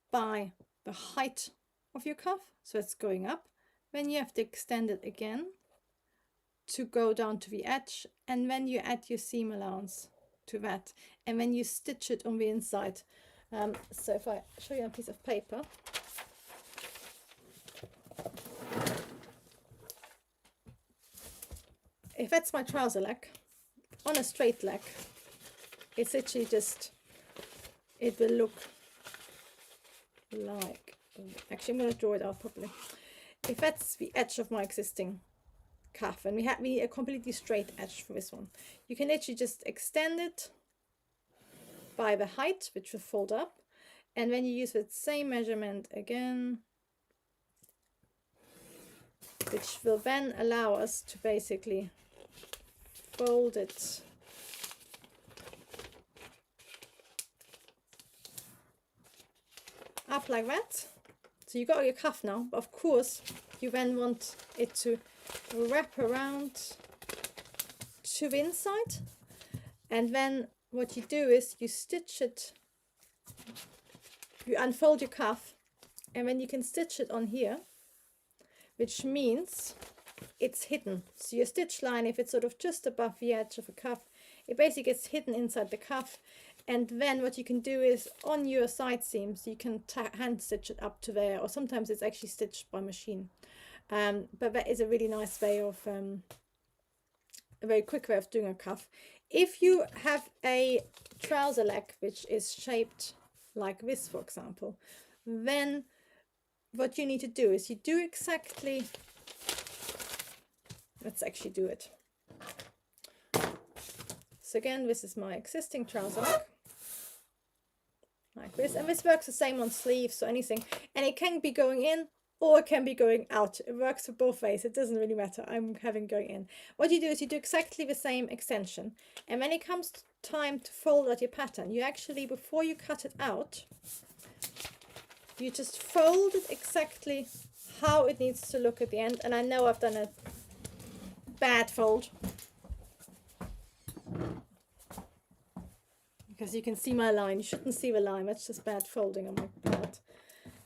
by the height of your cuff, so it's going up. Then you have to extend it again to go down to the edge, and then you add your seam allowance to that, and then you stitch it on the inside. So if I show you a piece of paper, if that's my trouser leg, on a straight leg, it's literally just, it will look like, actually I'm going to draw it out properly. If that's the edge of my existing cuff, and we need a completely straight edge for this one, you can literally just extend it by the height, which will fold up, and then you use the same measurement again, which will then allow us to basically fold it up like that. So you got your cuff now, but of course you then want it to wrap around to the inside, and then what you do is you stitch it, you unfold your cuff, and then you can stitch it on here, which means it's hidden. So your stitch line, if it's sort of just above the edge of a cuff, it basically gets hidden inside the cuff. And then what you can do is on your side seams, you can hand stitch it up to there, or sometimes it's actually stitched by machine. But that is a really nice way of, a very quick way of doing a cuff. If you have a trouser leg which is shaped like this, for example, then what you need to do is you do exactly, let's actually do it. So again, this is my existing trouser leg, like this. And this works the same on sleeves or anything. And it can be going in or it can be going out. It works for both ways. It doesn't really matter. I'm having going in. What you do is you do exactly the same extension. And when it comes time to fold out your pattern, you actually, before you cut it out, you just fold it exactly how it needs to look at the end. And I know I've done a bad fold, because you can see my line. You shouldn't see the line. That's just bad folding on my part.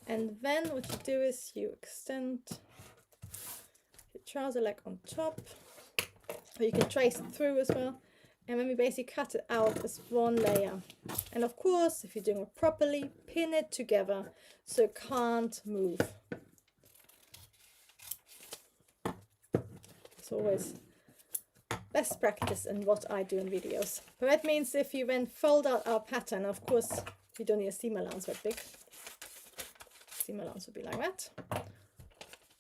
And then what you do is you extend your trouser leg on top, or you can trace it through as well. And then we basically cut it out as one layer. And of course, if you're doing it properly, pin it together so it can't move. It's always best practice in what I do in videos. But that means if you then fold out our pattern, of course, you don't need a seam allowance that big. Seam allowance would be like that.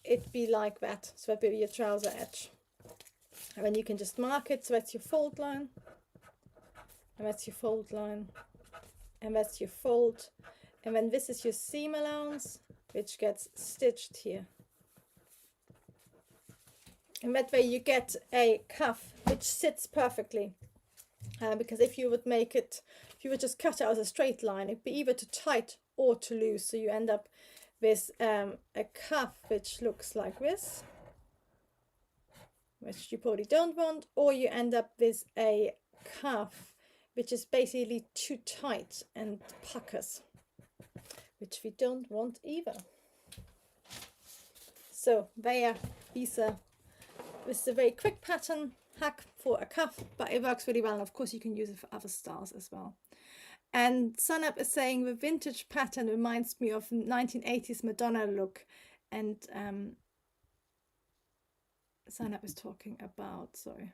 It'd be like that, so that'd be your trouser edge. And then you can just mark it, so that's your fold line, and that's your fold line, and that's your fold. And then this is your seam allowance, which gets stitched here. And that way you get a cuff which sits perfectly. Because if you would make it, if you would just cut it as a straight line, it'd be either too tight or too loose. So you end up with a cuff which looks like this, which you probably don't want, or you end up with a cuff which is basically too tight and puckers, which we don't want either. So there, this is a very quick pattern hack for a cuff, but it works really well. And of course you can use it for other styles as well. And Sunup is saying the vintage pattern reminds me of 1980s Madonna look. And Sunup is talking about, sorry,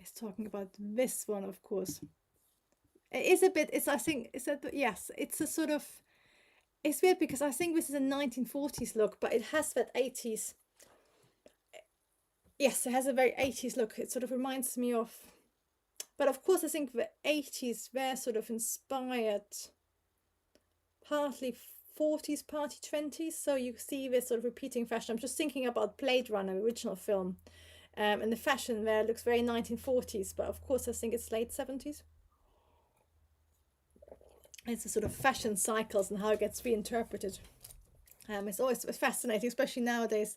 is talking about this one, of course. It is a bit, I think, yes, it's a sort of, it's weird because I think this is a 1940s look, but it has that 80s. Yes, it has a very 80s look. It sort of reminds me of, but of course I think the 80s were sort of inspired partly 40s, partly 20s. So you see this sort of repeating fashion. I'm just thinking about Blade Runner, the original film, and the fashion there looks very 1940s, but of course I think it's late 70s. It's a sort of fashion cycles and how it gets reinterpreted. It's always fascinating, especially nowadays.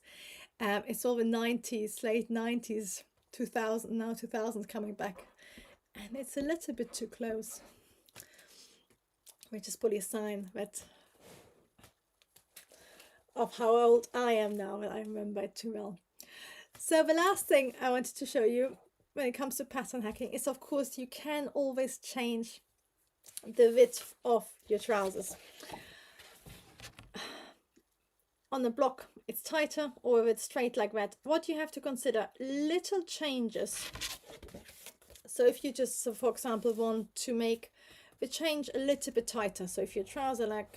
It's all the 90s, late 90s, 2000, now 2000s coming back. And it's a little bit too close, which is probably a sign that of how old I am now, and I remember it too well. So the last thing I wanted to show you when it comes to pattern hacking is, of course, you can always change the width of your trousers. On the block it's tighter, or if it's straight like that, what you have to consider, little changes. So if you just, so for example, want to make the change a little bit tighter, so if your trouser leg,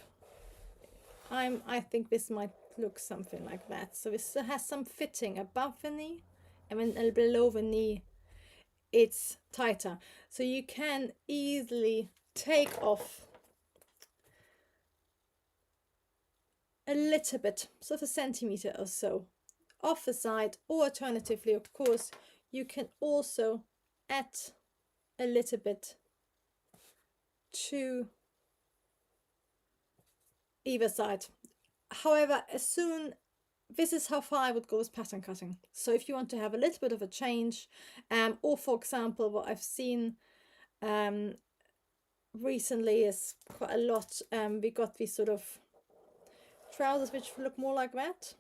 I think this might look something like that. So this has some fitting above the knee, and then below the knee it's tighter. So you can easily take off a little bit, sort of a centimeter or so, off the side, or alternatively, of course, you can also add a little bit to either side. However, this is how far I would go with pattern cutting. So if you want to have a little bit of a change, or for example, what I've seen recently is quite a lot, we got these sort of trousers which look more like that.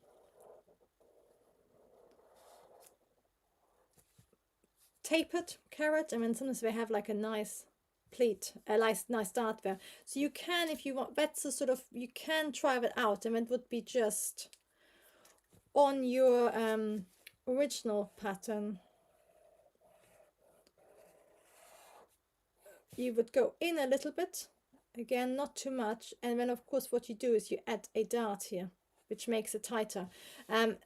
Tapered carrot, and then sometimes they have like a nice pleat, a nice dart there. So you can, if you want, that's a sort of, you can try that out, and it would be just on your original pattern. You would go in a little bit, again, not too much, and then of course what you do is you add a dart here, which makes it tighter.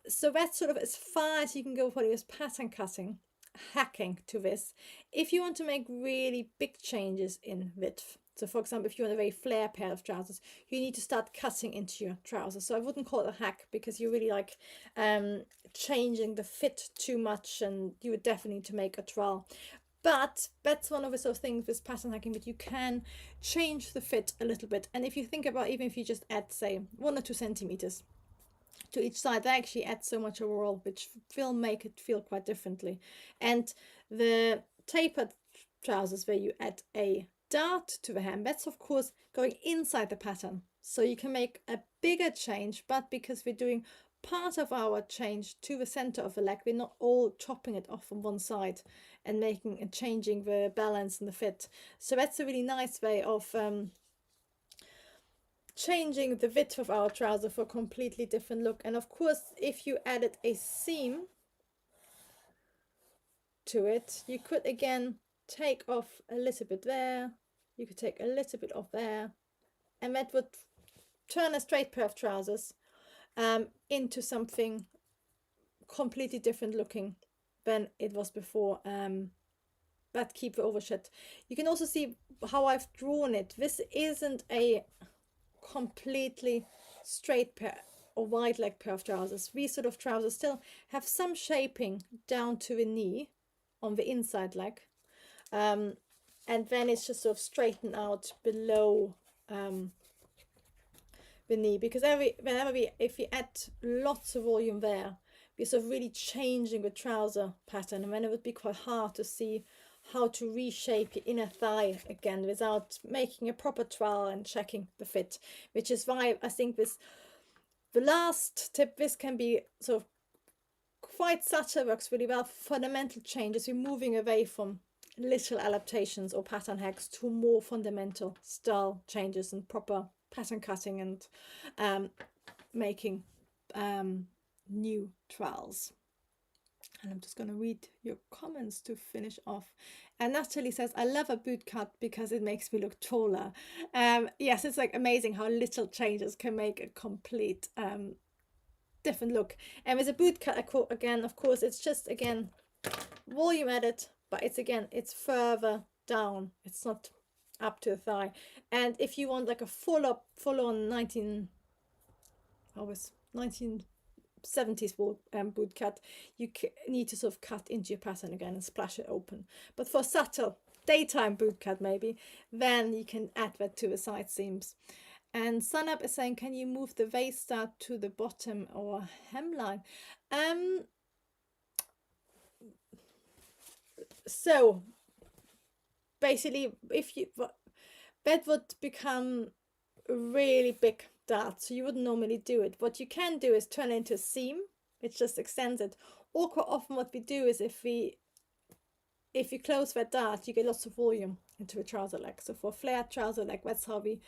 So that's sort of as far as you can go for this pattern cutting, hacking to this. If you want to make really big changes in width, So for example, if you want a very flare pair of trousers, you need to start cutting into your trousers. So I wouldn't call it a hack, because you're really like changing the fit too much, and you would definitely need to make a trowel. But that's one of the sort of things with pattern hacking, that you can change the fit a little bit. And if you think about, even if you just add, say, 1 or 2 centimeters to each side, they actually add so much overall, which will make it feel quite differently. And the tapered trousers, where you add a dart to the hem, that's of course going inside the pattern, so you can make a bigger change. But because we're doing part of our change to the center of the leg, we're not all chopping it off on one side and making and changing the balance and the fit. So that's a really nice way of changing the width of our trouser for a completely different look. And of course, if you added a seam to it, you could again take off a little bit there, you could take a little bit off there, and that would turn a straight pair of trousers into something completely different looking than it was before, but keep the overshed. You can also see how I've drawn it. This isn't a completely straight pair or wide leg pair of trousers. These sort of trousers still have some shaping down to the knee on the inside leg, and then it's just sort of straightened out below the knee, because if you add lots of volume there, we're sort of really changing the trouser pattern, and then it would be quite hard to see how to reshape your inner thigh again without making a proper trowel and checking the fit. Which is why I think this, the last tip, this can be sort of quite subtle, works really well for fundamental changes. We're moving away from little adaptations or pattern hacks to more fundamental style changes and proper pattern cutting and making new trowels. And I'm just going to read your comments to finish off. And Natalie says, I love a boot cut because it makes me look taller. Yes, it's like amazing how little changes can make a complete different look. And with a boot cut, again, of course, it's just, again, volume added, but it's further down. It's not up to the thigh. And if you want like a full on 1970s boot cut, you need to sort of cut into your pattern again and splash it open. But for subtle daytime boot cut, maybe, then you can add that to the side seams. And Sunup is saying, can you move the waist start to the bottom or hemline? So basically, if you, that would become a really big dart, so you wouldn't normally do it. What you can do is turn it into a seam, which just extends it. Or quite often what we do is, if you close that dart, you get lots of volume into a trouser leg. So for a flared trouser leg, that's how we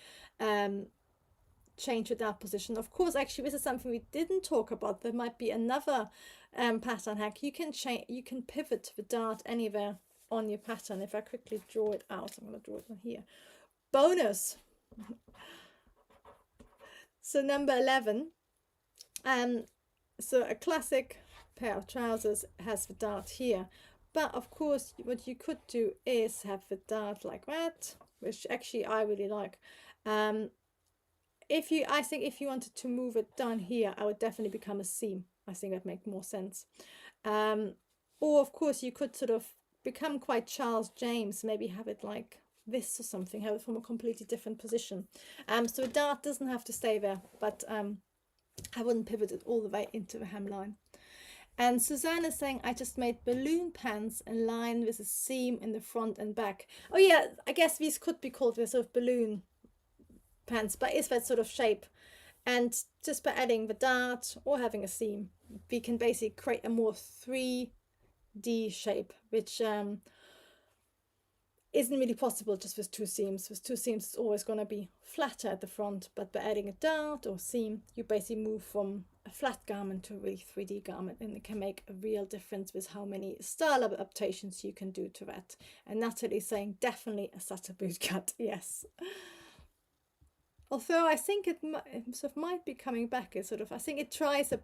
change the dart position. Of course, actually, this is something we didn't talk about. There might be another pattern hack. You can pivot the dart anywhere on your pattern. If I quickly draw it out, I'm going to draw it on here. Bonus. So number 11. So a classic pair of trousers has the dart here. But of course, what you could do is have the dart like that, which actually I really like. I think if you wanted to move it down here, I would definitely become a seam. I think that'd make more sense. Or of course, you could sort of become quite Charles James, maybe have it like this or something, have it from a completely different position. So a dart doesn't have to stay there, but I wouldn't pivot it all the way into the hemline. And Suzanne is saying, I just made balloon pants in line with a seam in the front and back. Oh yeah, I guess these could be called the sort of balloon pants, but it's that sort of shape. And just by adding the dart or having a seam, we can basically create a more 3D shape, which isn't really possible just with 2 seams. With 2 seams, it's always going to be flatter at the front, but by adding a dart or seam, you basically move from a flat garment to a really 3D garment, and it can make a real difference with how many style adaptations you can do to that. And Natalie's saying, definitely a Sutter boot cut, yes. Although I think it sort of might be coming back. I think it tries the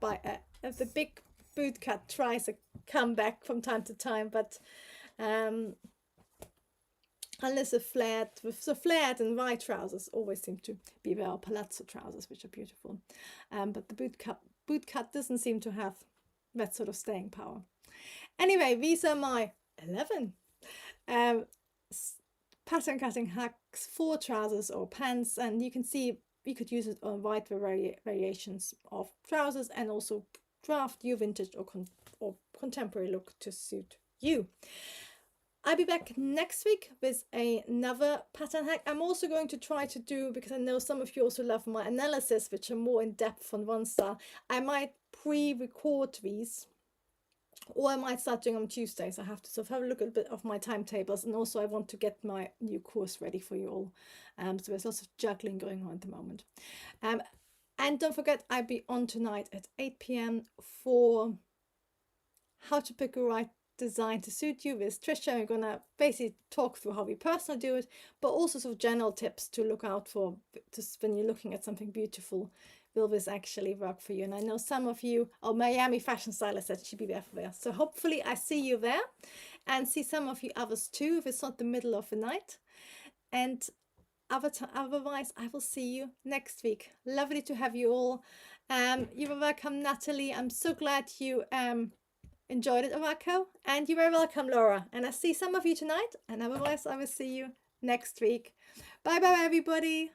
big boot cut tries a comeback from time to time, but unless a flared, with the flared and wide trousers always seem to be well palazzo trousers, which are beautiful. But the boot cut doesn't seem to have that sort of staying power. Anyway, these are my 11 um, pattern cutting hacks for trousers or pants, and you can see you could use it on wide variations of trousers and also draft your vintage or contemporary look to suit you. I'll be back next week with another pattern hack. I'm also going to try to do, because I know some of you also love my analysis, which are more in depth on one style, I might pre-record these, or I might start doing them on Tuesdays. I have to sort of have a look at a bit of my timetables, and also I want to get my new course ready for you all. So there's lots of juggling going on at the moment. And don't forget, I'll be on tonight at 8 p.m. for how to pick a right design to suit you with Trisha. We're gonna basically talk through how we personally do it, but also sort of general tips to look out for just when you're looking at something beautiful. Will this actually work for you? And I know some of you, or Miami Fashion Stylist, that should be there for there. So hopefully I see you there, and see some of you others too, if it's not the middle of the night. And otherwise, I will see you next week. Lovely to have you all. You are welcome, Natalie. I'm so glad you enjoyed it, Arako. And you're very welcome, Laura. And I see some of you tonight, and otherwise I will see you next week. Bye bye, everybody.